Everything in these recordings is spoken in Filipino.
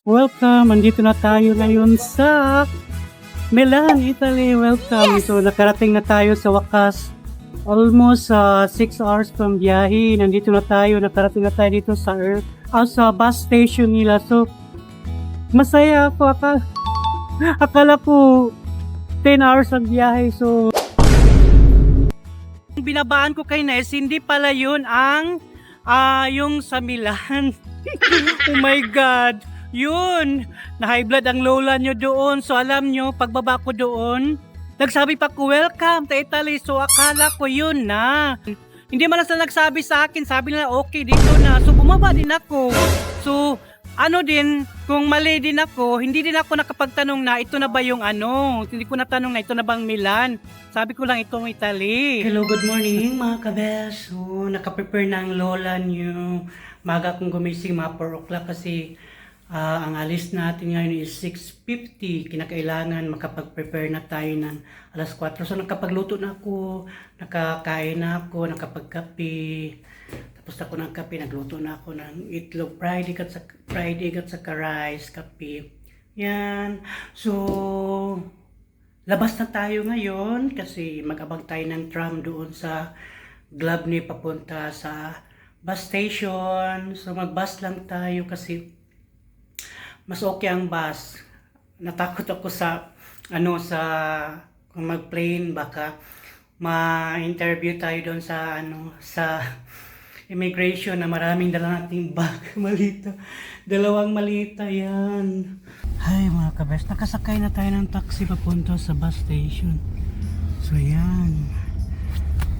Welcome! Andito na tayo ngayon sa Milan, Italy. Welcome! So, nakarating na tayo sa wakas. Almost 6 hours from biyahe. Nandito na tayo. Nakarating na tayo dito sa bus station nila. So, masaya ako. Akala ko 10 hours ang biyahe. So, binabaan ko kay Nes, hindi pala yun ang yung sa Milan. Oh my God! Yun! Na-high blood ang lola nyo doon. So alam nyo, pagbaba ko doon, nagsabi pa ko, welcome to Italy. So akala ko yun na. Hindi man lang sila nagsabi sa akin. Sabi nila, okay, dito na. So bumaba din ako. So, ano din, kung mali din ako, hindi din ako nakapagtanong na ito na ba yung ano. Hindi ko natanong na ito na bang Milan. Sabi ko lang itong Italy. Hello, good morning mga kabes. So, nakaprepare na ang lola nyo. Maga akong gumising mga 4 o'clock kasi ang alis natin ngayon is 6:50. Kinakailangan makapag-prepare na tayo ng alas 4. So nakapagluto na ako, nakakain na ako, nakapagkape. Tapos ako ng kape, nagluto na ako ng itlog, fried egg at saka rice, kape. Yan. So, labas na tayo ngayon kasi mag-abang tayo ng tram doon sa Glabny papunta sa bus station. So mag-bus lang tayo kasi mas okay ang bus. Natakot ako sa kung mag-plane baka ma-interview tayo doon sa sa immigration na maraming dala nating bag. Malita. Dalawang malita yan. Hay mga kabes, nakasakay na tayo ng taxi papunta sa bus station. So yan.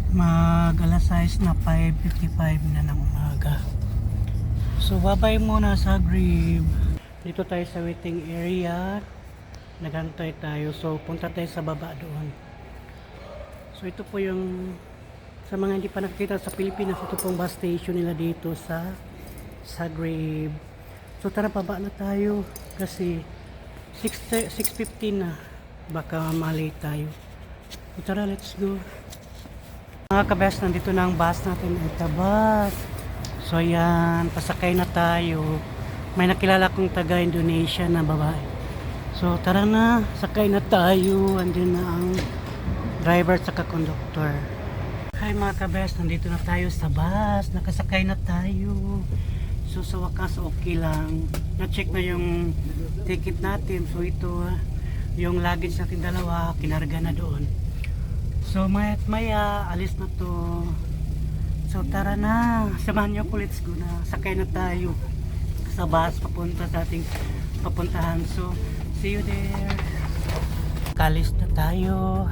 Mag alas 6 na 5:55 na ng umaga. So babay muna sa Zagreb. Dito tayo sa waiting area. Nagantay tayo. So punta tayo sa baba doon. So ito po yung sa mga hindi pa nakikita sa Pilipinas, ito pong bus station nila dito sa Zagreb. So tara, baba na tayo kasi 6:15 na. Baka malate tayo. So tara, let's go. Mga kabes, nandito na ang bus natin. Ito bus. So yan, pasakay na tayo. May nakilala kong taga Indonesia na babae. So tara na, sakay na tayo. Andun na ang driver at saka conductor. Hi mga kabes, nandito na tayo sa bus. Nakasakay na tayo. So sa wakas okay lang. Na-check na yung ticket natin. So ito, yung luggage natin dalawa, kinarga na doon. So maya alis na to. So tara na, samahan niyo po, let's go na. Sakay na tayo sa bus papunta sa ating papuntahan. So see you there. Kalis na tayo.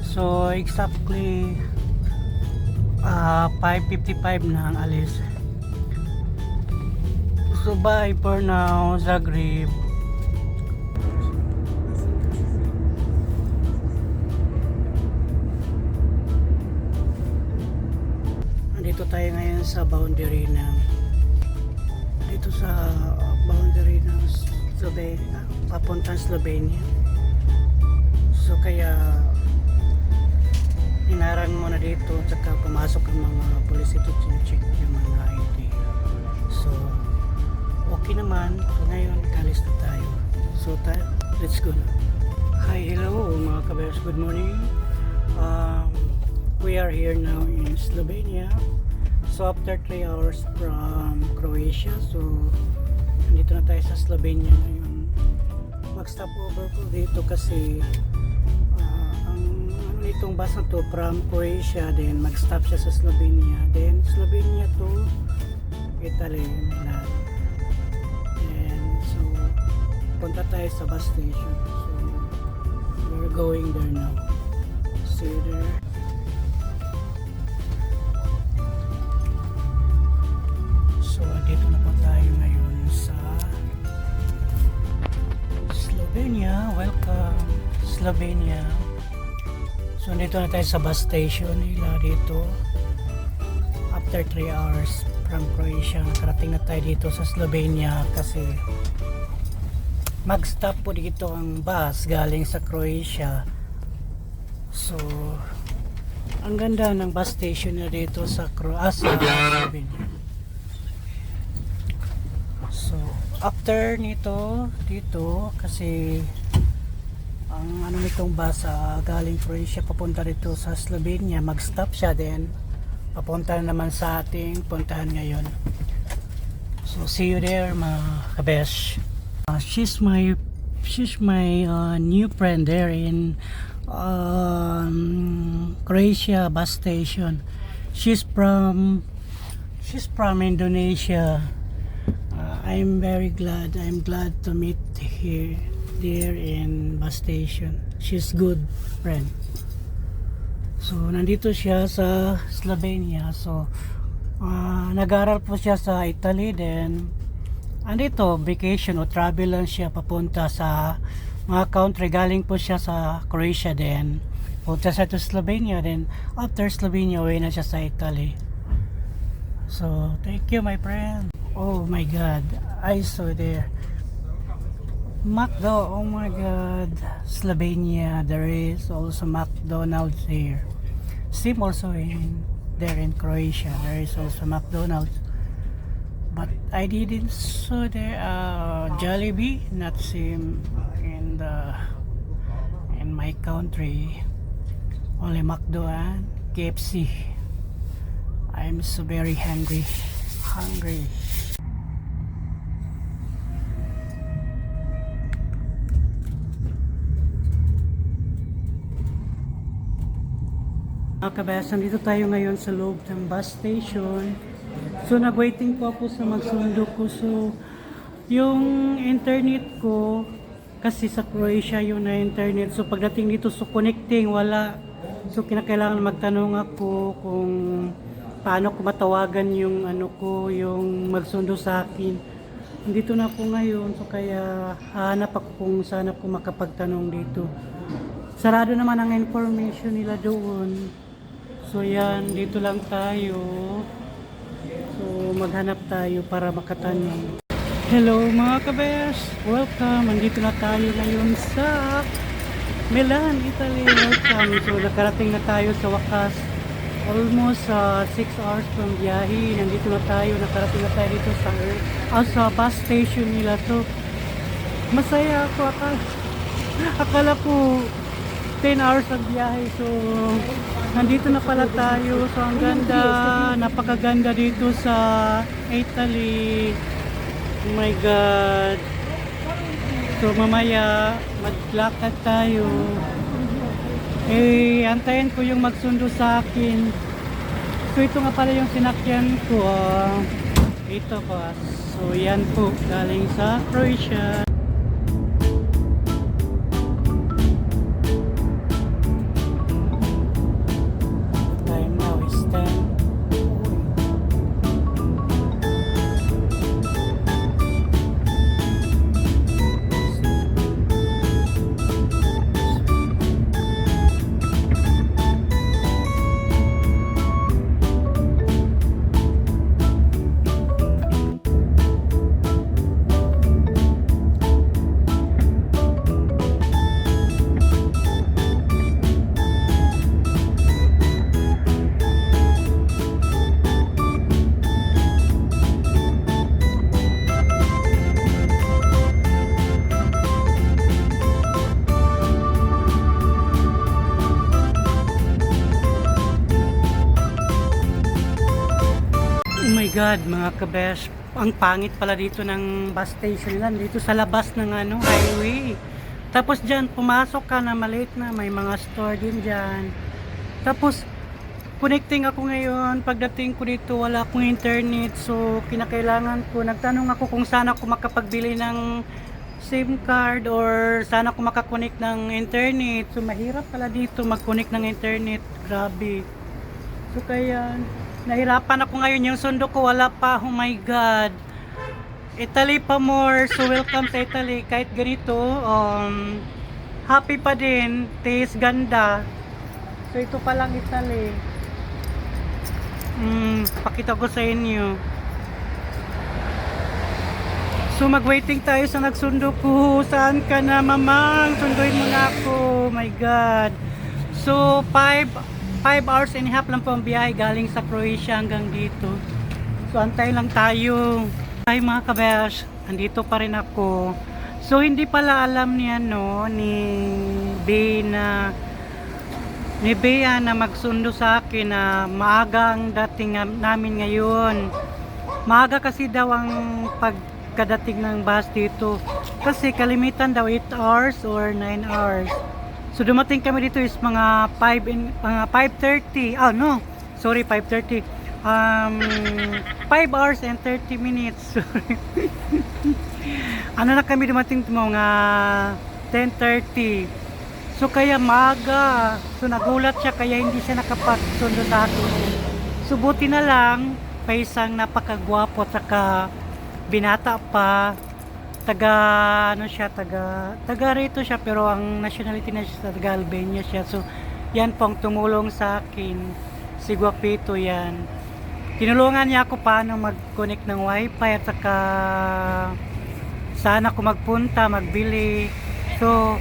So exactly 5:55 na ang alis. So bye for now, Zagreb. Dito tayo ngayon sa boundary ng Slovenia, papuntang Slovenia. So kaya inaran mo na dito at saka pumasok ang mga police ito, check yung mga ID. So okay naman. So ngayon kalis na tayo. So let's go na. Hi, hello mga kabers, good morning. We are here now in Slovenia. So after 3 hours from Croatia, so nandito na tayo sa Slovenia ngayon. Mag-stop over ko dito kasi ang itong bus na to from Croatia, then mag-stop siya sa Slovenia. Then Slovenia to Italy, Milan. And so punta tayo sa bus station. So we're going there now. See you there. So, dito na po tayo ngayon sa Slovenia. Welcome, Slovenia. So, dito na tayo sa bus station nila dito. After 3 hours from Croatia, nakarating na tayo dito sa Slovenia kasi mag-stop po dito ang bus galing sa Croatia. So, ang ganda ng bus station na dito sa Slovenia. after nito dito kasi ang ano nitong bus galing Croatia papunta dito sa Slovenia, mag-stop siya then papunta naman sa ating puntahan ngayon. So see you there mga kabesh. She's my new friend there in Croatia bus station. She's from Indonesia. I'm glad to meet here there in bus station. She's good friend. So nandito siya sa Slovenia. So nag-aral po siya sa Italy, then andito vacation o travel lang siya papunta sa mga country. Galing po siya sa Croatia, then punta siya to Slovenia, then after Slovenia uwi na siya sa Italy. So thank you my friend. Oh my god, I saw there McDo. Oh my god, Slovenia, there is also McDonald's here. Same also there in Croatia, there is also McDonald's, but I didn't saw there Jollibee, not same in my country, only McDo and KFC. I'm so very hungry. Mga kabes, nandito tayo ngayon sa loob ng bus station. So nag-waiting po ako sa magsundo ko. So yung internet ko kasi sa Croatia yung na internet. So pagdating dito so connecting wala. So kinakailangan magtanong ako kung paano ko matawagan yung yung magsundo sa akin. Nandito na ako ngayon, so kaya hanap ako kung saan ako makapagtanong dito. Sarado naman ang information nila doon. So yan, dito lang tayo. So maghanap tayo para makatanong. Hello mga kabes, welcome. Nandito na tayo ngayon sa Milan, Italy. Welcome. So nakarating na tayo sa wakas. Almost 6 hours from biyahe. Nandito na tayo, nakarating na tayo dito sa bus station nila. So masaya ako, akala ko 10 hours ang biyahe. So nandito na pala tayo. So ang ganda, napakaganda dito sa Italy. Oh my god. So mamaya maglakad tayo. Antayin ko yung magsundo sa akin. So ito nga pala yung sinakyan ko. Ito po. So yan po, galing sa Croatia. Time now is 10. God, mga kabesh, ang pangit pala dito ng bus station nila, dito sa labas ng highway. Tapos dyan, pumasok ka na maliit na, may mga store din dyan. Tapos, connecting ako ngayon, pagdating ko dito, wala akong internet. So, kinakailangan ko, nagtanong ako kung saan ako makapagbili ng SIM card or saan ako makakonect ng internet. So, mahirap pala dito mag-connect ng internet. Grabe. So, kaya nahirapan ako ngayon, yung sundo ko wala pa. Oh my god, Italy pa more. So welcome sa Italy. Kahit ganito happy pa din, taste ganda. So ito pa lang Italy. Pakita ko sa inyo. So mag-waiting tayo sa nagsundo ko. Saan ka na mamang? Sunduin mo na ako. Oh my god. So 5 hours and a half lang po ang biyahe galing sa Croatia hanggang dito. So antay lang tayo. Ay mga kabesh, andito pa rin ako. So hindi pala alam niya no ni Bea na magsundo sa akin na maaga ang dating namin ngayon. Maaga kasi daw ang pagkadating ng bus dito. Kasi kalimitan daw 8 hours or 9 hours. So dumating kami dito is mga 5:30. Oh no, sorry 5:30. 5 hours and 30 minutes. Sorry. Ano na kami dumating mga 10:30. So kaya maaga. So nagulat siya kaya hindi siya nakapagsundo sa akin. So buti na lang pa isang napakagwapo at saka binata pa. Taga rito siya pero ang nationality na siya taga Albania siya. So yan pong tumulong sa akin. Si Guapito yan. Tinulungan niya ako paano mag-connect ng wifi at saka saan ako magpunta, magbili. So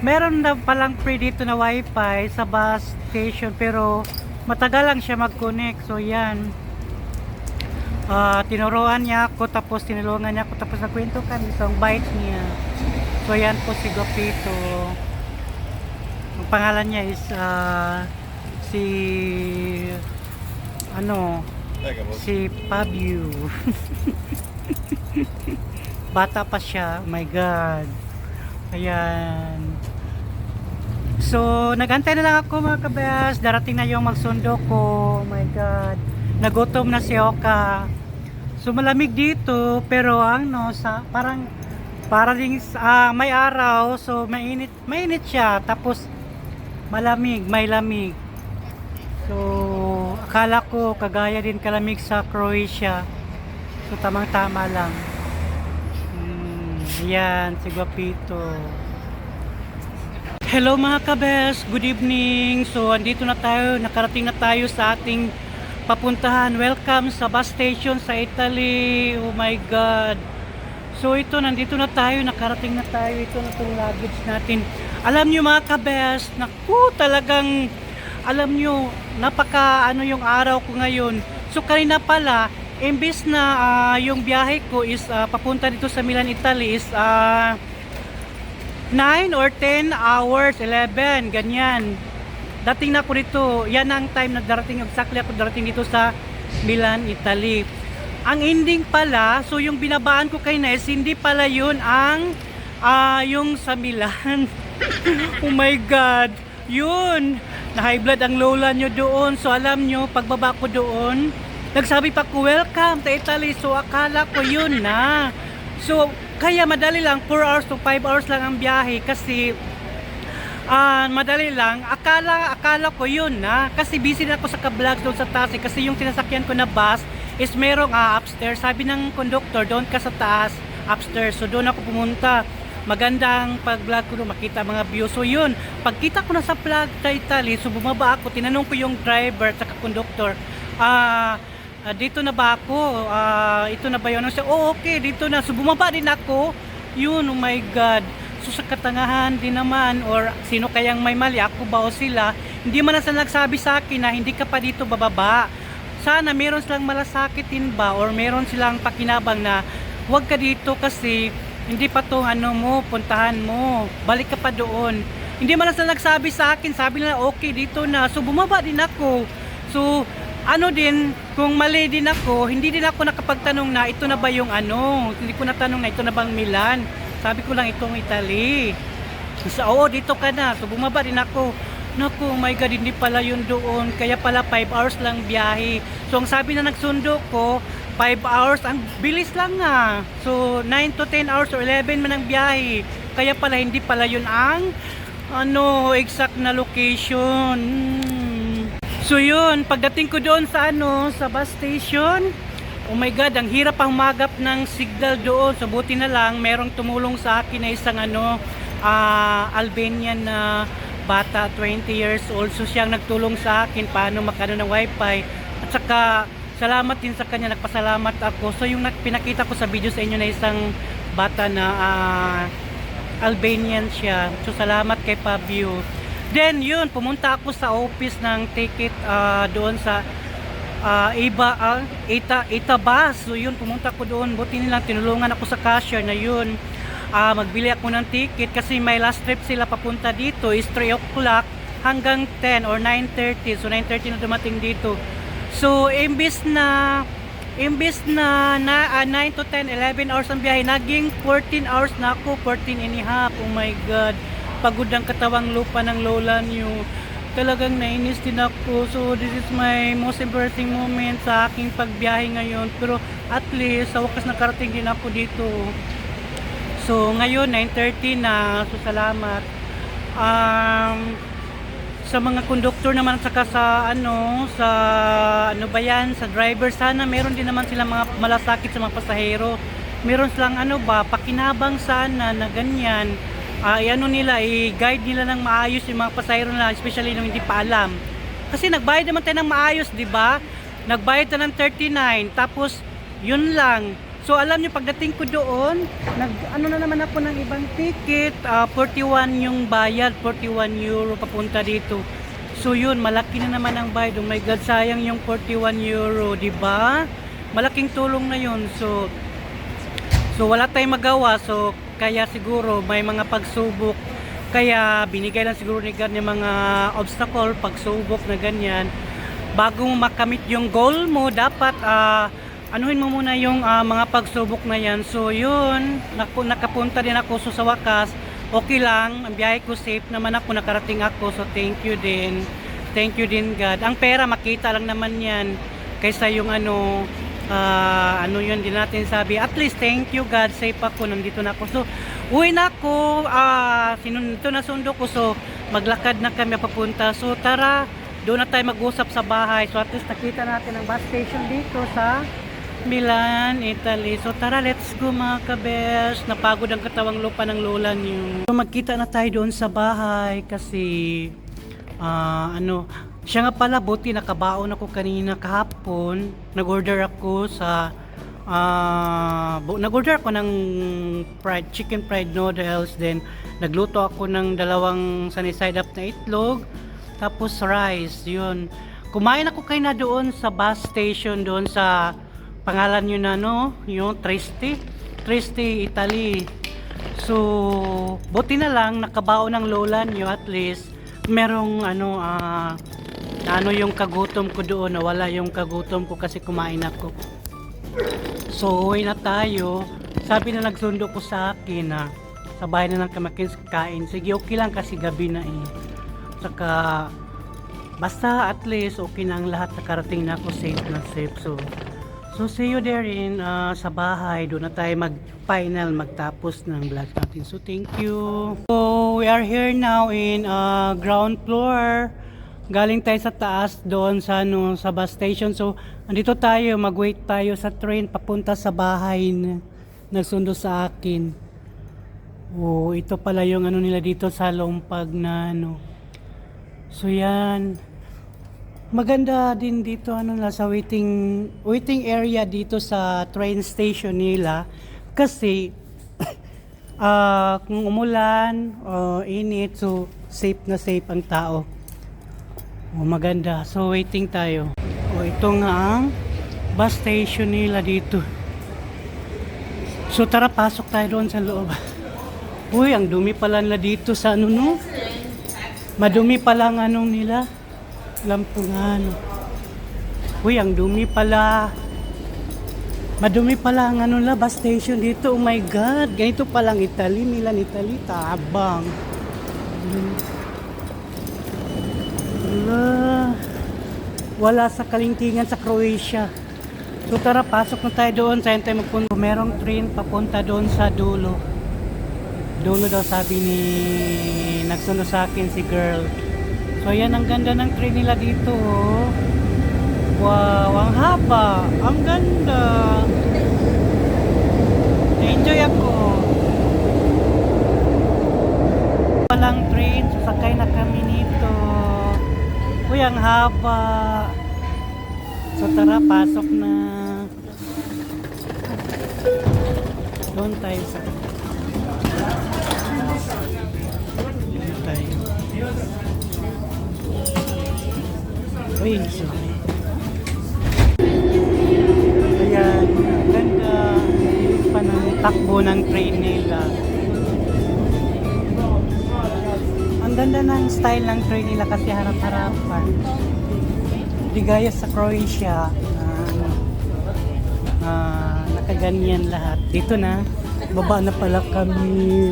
meron na palang free dito na wifi sa bus station pero matagal lang siya mag-connect. So yan. Tinuruan niya ako tapos tinulungan niya ako tapos nagkwento kami sa bite niya. So yan po si Guapito. Ang pangalan niya is si Fabio. Bata pa siya. Oh my God. Ayan. So nagantay na lang ako mga kabes. Darating na yung magsundo ko. Oh my God. Nagutom na si Oka. So malamig dito pero parang may araw so mainit siya tapos may lamig. So akala ko kagaya din kalamig sa Croatia. So tamang-tama lang. Yan si Guapito. Hello mga kabes, good evening. So andito na tayo, nakarating na tayo sa ating papuntahan. Welcome sa bus station sa Italy. Oh my God. So ito, nandito na tayo, nakarating na tayo. Ito na itong luggage natin. Alam nyo mga kabes, naku talagang, alam nyo, yung araw ko ngayon. So kanina pala, imbis na yung biyahe ko is papunta dito sa Milan, Italy is 9 or 10 hours, 11, ganyan. Dating na ako dito, yan ang time na darating, exactly ako darating dito sa Milan, Italy. Ang ending pala, so yung binabaan ko kay Nes, hindi pala yun ang yung sa Milan. Oh my God, yun. Na-high blood ang lola nyo doon. So alam nyo, pagbaba ko doon, nagsabi pa ko, welcome to Italy. So akala ko yun na. So kaya madali lang, 4 hours to 5 hours lang ang biyahe kasi madali lang. Akala ko yun na. Kasi busy na ako sa ka-vlogs doon sa taas. Kasi yung sinasakyan ko na bus is merong upstairs. Sabi ng conductor, doon ka sa taas, upstairs. So doon ako pumunta. Magandang pag-vlog ko doon, makita mga view. So yun, pagkita ko na sa vlog sa Italy, so bumaba ako, tinanong ko yung driver at conductor, dito na ba ako? Ito na ba yun? So, okay, dito na. So bumaba din ako. Yun, oh my God. So sa katangahan din naman or sino kayang may mali, ako ba o sila, hindi man na sila nagsabi sa akin na hindi ka pa dito bababa. Sana meron silang malasakitin ba or meron silang pakinabang na huwag ka dito kasi hindi pa to puntahan mo, balik ka pa doon. Hindi man na sila nagsabi sa akin, sabi nila okay dito na. So bumaba din ako. So kung mali din ako, hindi din ako nakapagtanong na ito na ba yung hindi ko natanong na ito na bang Milan. Sabi ko lang itong Italy. So, dito ka na. So, bumaba din ako. Naku, oh my God, hindi pala yun doon. Kaya pala 5 hours lang biyahe. So, ang sabi na nagsundo ko, 5 hours. Ang bilis lang nga. So, 9 to 10 hours or 11 man ang biyahe. Kaya pala, hindi pala yun ang exact na location. So, yun. Pagdating ko doon sa sa bus station, oh my God, ang hirap ang magap ng signal doon. So buti na lang, merong tumulong sa akin na isang Albanian na bata, 20 years old. So siyang nagtulong sa akin paano makano ng wifi. At saka, salamat din sa kanya, nagpasalamat ako. So yung pinakita ko sa video sa inyo na isang bata na Albanian siya. So salamat kay Fabio. Then yun, pumunta ako sa office ng ticket doon sa Ita bus. So yun, pumunta ko doon. Buti nilang tinulungan ako sa cashier na yun. Magbili ako ng ticket kasi may last trip sila papunta dito is 3 o'clock hanggang 10 or 9:30. So 9:30 na dumating dito. So imbis na 9 to 10, 11 hours ang biyahe, naging 14 hours na ako, 14 and a half. Oh my God, pagod ang katawang lupa ng lola niyo. Talagang nainis din ako. So this is my most embarrassing moment sa aking pagbiyahe ngayon. Pero at least sa wakas nakarating din ako dito. So ngayon 9:30 na. So salamat. Sa mga conductor naman saka sa ba yan, sa driver, sana meron din naman silang mga malasakit sa mga pasahero. Meron silang pakinabang sana na ganyan. I-guide nila ng maayos yung mga pasahero nila, especially nung hindi pa alam. Kasi nagbayad naman tayo ng maayos, di ba? Nagbayad tayo ng 39, tapos yun lang. So alam niyo, pagdating ko doon, na naman ako ng ibang ticket, 41 yung bayad, 41 euro papunta dito. So yun, malaki na naman ang bayad. Oh my God, sayang yung 41 euro, di ba? Malaking tulong na yun. So wala tayong magawa. So kaya siguro may mga pagsubok. Kaya binigay lang siguro ni God ng mga obstacle, pagsubok na ganyan. Bago mo makamit yung goal mo, dapat anuhin mo muna yung mga pagsubok na yan. So yun, nakapunta din ako. So sa wakas, okay lang, ang biyahe ko safe naman ako, nakarating ako. So thank you din God. Ang pera makita lang naman yan kaysa yung yun din natin sabi. At least thank you God, safe ako, nandito na ako. So uwi na ako, ito na sundo ko. So maglakad na kami papunta. So tara, doon na tayo mag-usap sa bahay. So at least nakita natin ang bus station dito sa Milan, Italy. So tara, let's go mga kabes. Napagod ang katawang lupa ng lola niyo. So magkita na tayo doon sa bahay kasi siya nga pala, buti nakabaon ako kanina kahapon. Nag-order ako ng chicken fried noodles, then nagluto ako ng dalawang sunny side up na itlog, tapos rice. Yun, kumain ako kayo na doon sa bus station, doon sa pangalan nyo na yung Trieste, Italy. So buti na lang nakabaon ng lola nyo, at least merong yung kagutom ko doon, nawala yung kagutom ko kasi kumain ako. So uwi na tayo. Sabi na nagsundo ko sa akin na sa bahay na lang kain. Sige, okay lang kasi gabi na Saka basta at least okay na ang lahat, nakarating na ako safe na safe. So see you there sa bahay. Doon na tayo mag-final, magtapos ng vlog natin. So thank you. So we are here now in ground floor. Galing tayo sa taas doon sa bus station. So andito tayo, mag-wait tayo sa train papunta sa bahay na nagsundo sa akin. Oh, ito pala yung nila dito sa Lompag na So yan. Maganda din dito sa waiting area dito sa train station nila kasi kung umulan o init, so safe na safe ang tao. Maganda. So waiting tayo. Ito nga ang bus station nila dito. So tara, pasok tayo doon sa loob. Uy, ang dumi pala nila dito sa madumi pala ang nila. Lampungan. Uy, ang dumi pala. Madumi pala ang bus station dito. Oh my God, ganito palang Italy, Milan, Italy, tabang. Wala sa kalingkingan sa Croatia. So tara, pasok na tayo doon. Saan tayo magpunta? Merong train papunta doon sa dulo. Dulo daw, sabi ni nagsundo sa akin si girl. So yan, ang ganda ng train nila dito. Wow, ang haba, ang ganda. Na-enjoy ako. Walang train, sasakay na kami nito. Uy, ang haba. So tara, pasok na. Doon tayo sa Uy, sorry. takbo ng train nila. Ang ganda ng style ng train nila kasi harap-harapan. Di gaya sa Croatia, nakaganyan lahat. Dito na, baba na pala kami.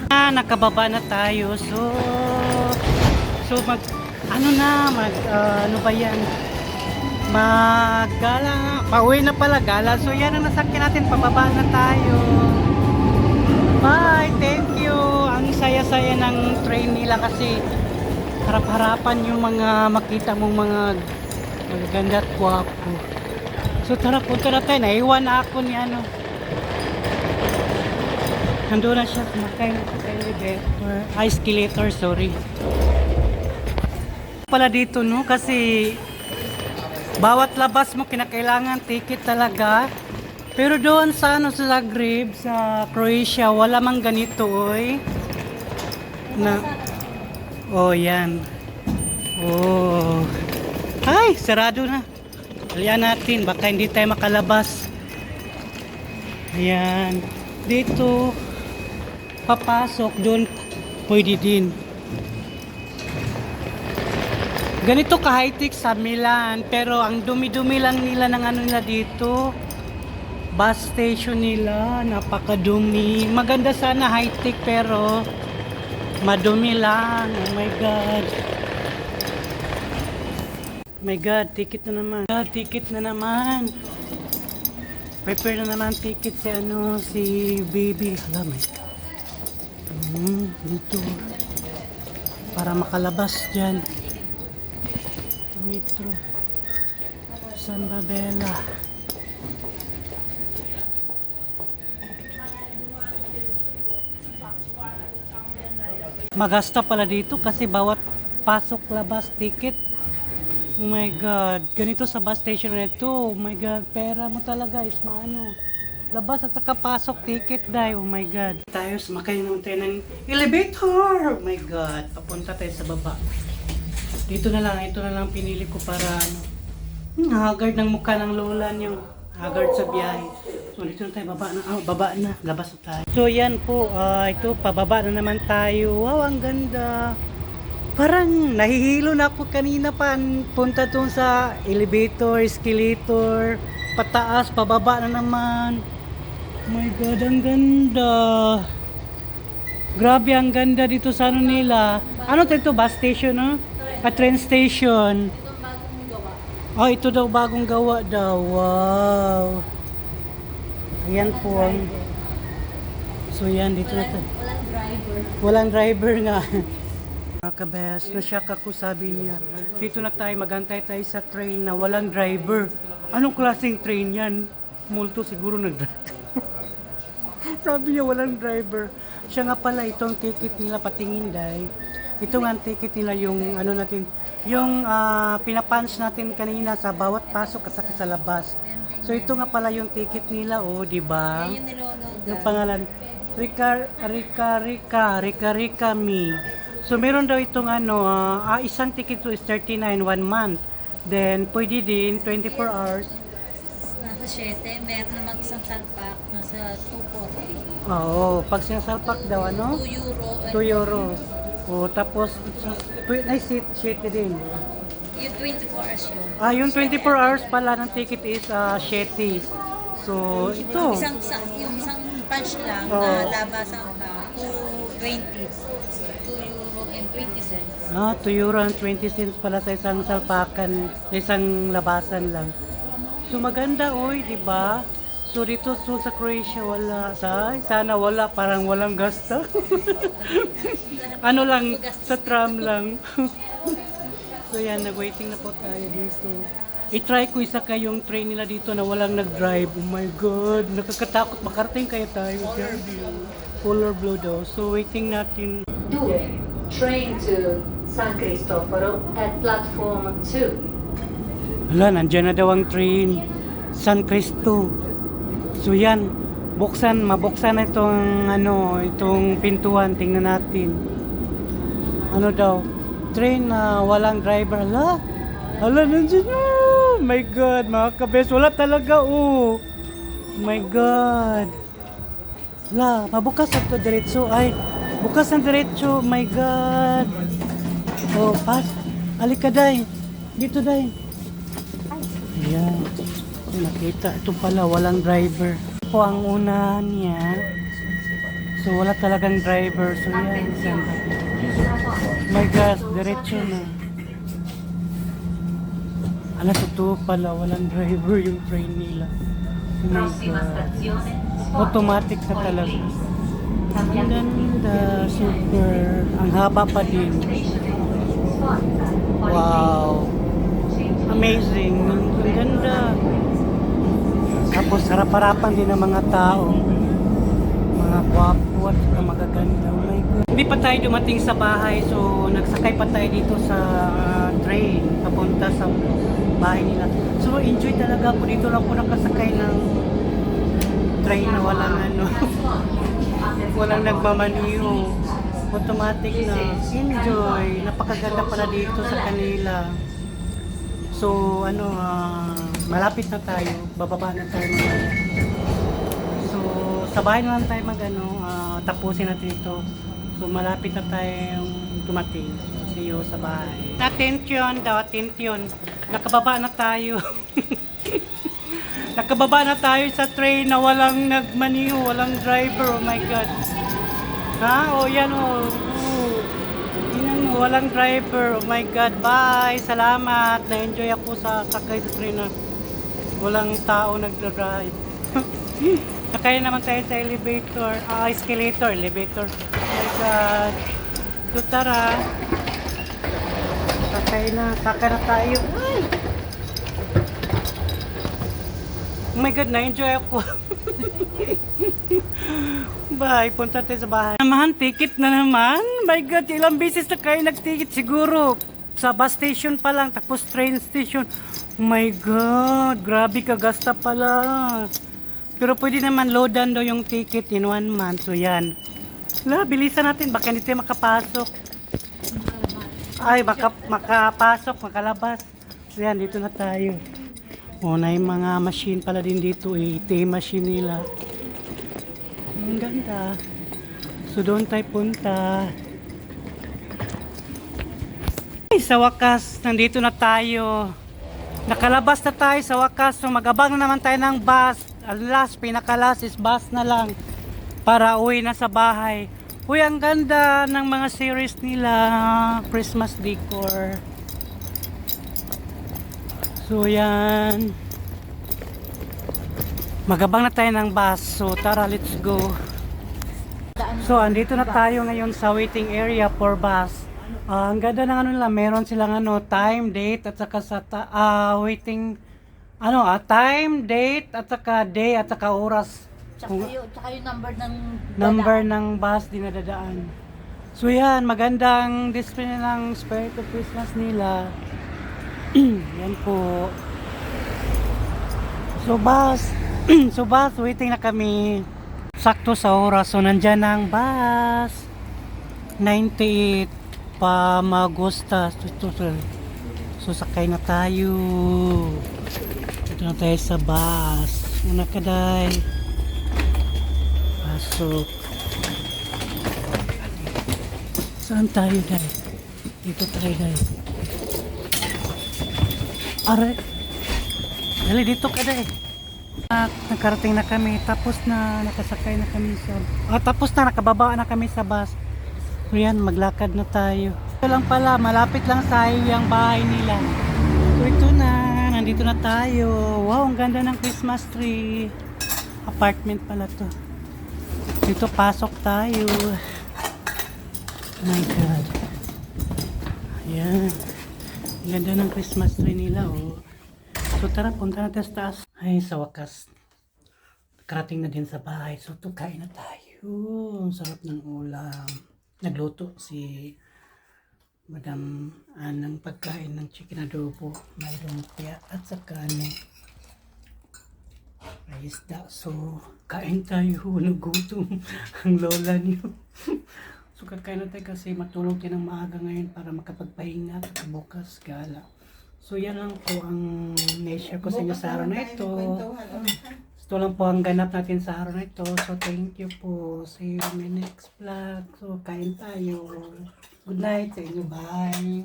Nakababa na tayo. So ano ba yan? Maggala, pauwi na pala gala. So yan ang nasakyan natin, pababa na tayo. Bye, thank you. Ang saya-saya ng train nila kasi harap-harapan yung mga makita mong mga magaganda at gwapo. So tara, punta na tayo. Naiwan na ako ni ano. Nandun na siya, kumakain sa elevator. Escalator, sorry. Pala dito, no? Kasi bawat labas mo kinakailangan ticket talaga. Pero doon sa sa Zagreb, sa Croatia, wala mang ganito, oy. Yan. Oh. Ay, sarado na. Alian natin, baka hindi tayo makalabas. Ayan. Dito, papasok, doon pwede din. Ganito ka-high-tech sa Milan, pero ang dumi-dumi lang nila ng ano nila dito. Bus station nila, napakadumi. Maganda sana high-tech pero madumi lang. Oh my God. Oh my God, ticket na naman. Ticket na naman. Prepare na naman ticket si baby. Hala, my God. Dito. Para makalabas dyan. Metro. San Babela. Magasta pala dito kasi bawat pasok labas ticket. Oh my God, ganito sa bus station na ito. Oh my God, pera mo talaga is maano. Labas at saka pasok ticket dahil. Oh my God. Tayo sumakay naman tayo ng elevator. Oh my God, papunta tayo sa baba. Ito na lang pinili ko para ano. Haggard ng mukha ng lola niyo. Haggard sa biyahe. So dito na tayo, baba na, labas na tayo. So yan po, ito, pababa na naman tayo. Wow, ang ganda. Parang nahihilo na ako kanina pa. Punta doon sa elevator, escalator, pataas, pababa na naman. Oh my God, ang ganda. Grabe, ang ganda dito sa ano nila. Ano ito, bus station, no? Train station. Oh, ito daw bagong gawa daw. Wow. Ayan po ang... So yan, dito na tayo. Walang driver nga. Mga kabes, nasyak ako, sabi niya. Dito na tayo, magantay tayo sa train na walang driver. Anong klaseng train yan? Multo siguro nag-drive. Sabi niya walang driver. Siya nga pala, itong ticket nila patingin dahil. Ito nga ang ticket nila yung ano natin, yung pinapunch natin kanina sa bawat pasok at saka sa labas. So ito nga pala yung ticket nila, oh, di ba? Yung pangalan, Rika Me. So meron daw itong ano, isang ticket to is 39, 1 month. Then pwede din 24 hours. Nasa 7, meron naman isang salpak, nasa 240. Oo, pag sinasalpak daw, ano? 2 euro. 2 euro. O, tapos, ay, seat din. Yung 24 hours yun. Yung 24 hours pala ng ticket is 7. So, ito. Yung isang punch lang na labasan ka, 2.20. 2 euro and 20 cents. 2 euro and 20 cents pala sa isang salpakan, sa isang labasan lang. So, maganda, oy, di ba? So dito sa Croatia wala, sana wala, parang walang gasta. Ano lang, sa tram lang. So yan, nag-waiting na po tayo dito. I-try ko isa kayong train nila dito na walang nag-drive. Oh my God, nakakatakot, makarating kaya tayo. Color blue daw. So waiting natin. Train to San Cristoforo at platform 2. Hala, nandiyan na daw ang train. San Cristo. So yan, mabuksan na itong pintuan, tingnan natin. Ano daw? Train na walang driver. Hala, nandiyan. Oh my God, mga kabes, wala talaga, oh. My God. La, mabukas na to diretso. Ay, bukas ng diretso. My God. Oh, pas. Alika, day. Dito, day. Ayan. Nakita. Ito pala, walang driver. Ito ang unahan niya. So, wala talagang driver. So, yan. My God, diretso na. Alas, ito pala, walang driver yung train nila. Oh my God. Automatic na talaga. Ang ganda, super. Ang haba pa din. Wow. Amazing. Ang ganda. Tapos harap-harapan din ng mga tao. Mga gwapo at magaganda. Oh my God. Hindi pa tayo dumating sa bahay, so nagsakay pa tayo dito sa train papunta sa bahay nila. So enjoy talaga po. Dito lang po nakasakay ng train na walang walang nagmamaniho. Automatic na. Enjoy. Napakaganda pala dito sa kanila. So malapit na tayo. Bababa na tayo mamaya. So sa bahay na lang tayo tapusin natin ito. So malapit na tayong dumating. See you sa bahay. Attention daw, attention. Nakababa na tayo. Nakababa na tayo sa train na walang nagmaniho, walang driver. Oh my God. Ha? Oh, yan oh. Yan oh, walang driver. Oh my God. Bye. Salamat. Na-enjoy ako sa sakay sa train na walang tao nagdadrive. Sakay naman tayo sa elevator. Elevator. Oh my God. So tara. Sakay na tayo. Ay! Oh my God, na-enjoy ako. Bye, punta tayo sa bahay. Naman, ticket na naman. My God, ilang beses na kayo nag-ticket siguro. Sa bus station pa lang, tapos train station. Oh my God, grabe kagasta pala. Pero pwede naman loadan daw yung ticket in 1 month. So yan. Bilisan natin, baka hindi tayo makapasok. Ay, baka makapasok, makalabas. So yan, dito na tayo. O, na yung mga machine pala din dito, ATM machine nila. Ang ganda. So, doon tayo punta. Ay, sa wakas, nandito na tayo. Nakalabas na tayo sa wakas. So, mag-abang na naman tayo ng bus. Ang last, pinakalas is bus na lang. Para uwi na sa bahay. Uy, ang ganda ng mga series nila. Christmas decor. So yan. Magabang na tayo ng bus. So tara, let's go. So andito na tayo ngayon sa waiting area for bus. Ang ganda ng nila, meron silang time, date at saka sa waiting time, date at saka day at saka oras. Tsaka yung Number ng bus dinadadaan. So yan, magandang display ng Spirit of Christmas nila. Yan po. So bus, waiting na kami. Sakto sa oras. So nandyan na ang bus. 98 pa Magusta. So sakay na tayo. Ito na tayo sa bus. Una ka, day. Pasok. Saan tayo, day? Dito tayo, day. Are. Dali, dito ka, day. Nakarating na kami. Tapos na nakasakay na kami sa... tapos na nakababa na kami sa bus. So yan, maglakad na tayo. Ito lang pala, malapit lang sa yung bahay nila. So ito na, nandito na tayo. Wow, ang ganda ng Christmas tree. Apartment pala to. Dito, pasok tayo. Oh my God. Ayan. Ang ganda ng Christmas tree nila, oh. So tara, punta natin sa taas. Ay, sa wakas. Karating na din sa bahay. So kain na tayo. Ang sarap ng ulam. Nagluto si Madam ng pagkain ng chicken adobo. May lumpia at saka may isda. So kain tayo. Nagutom ang lola niyo. So kakain na tayo kasi matulog tayo ng maaga ngayon para makapagpahinga at bukas gala. So yan lang po ang na-share ko sa inyo sa araw na ito. Ito lang po ang ganap natin sa araw na ito. So, thank you po. See you in my next vlog. So, kain tayo. Good night sa inyo. Bye.